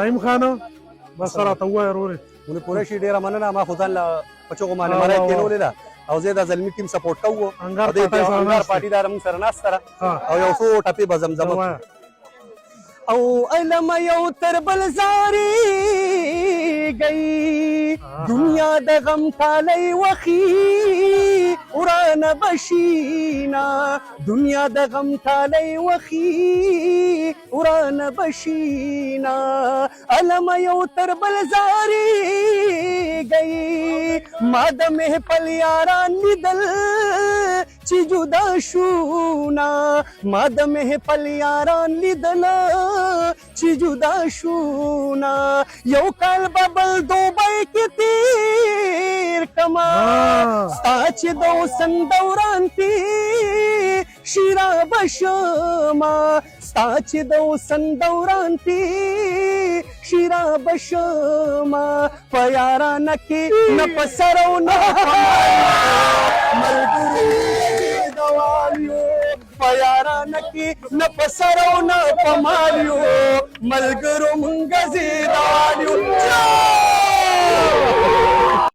نعیم خان بس راته ووایه ورورې. ونې پوره شي ډېره مننه. ما خو ځان له په چغو باندې مړی کېنولې ده او زه د زلمي ټیم سپورټ کوو. انګار انګار پارټي داره موږ سره ناسته ده او یو څو ټپې به زمزمه او علم یو تر بل زاری گئی دنیا د غم تالی وخی وران بشینا دنیا د غم تالی وخی وران بشینا علم یو تر بل زاری گئی ما د محفل یاران لیدل چې جدا شونا ما د محفل یاران لیدل چې جدا شونا یو کال ببل دوبۍ کې تیر کما ستا چې د اوسن دوران کې شیرا بشما ستا چې د اوسن دوران کې شیرا بشما په یارانه کې نه په سر او نه ملګرو دوالیو په یارانه کې نه په سر او نه په مالیو ملګرو مونږ زیدالیو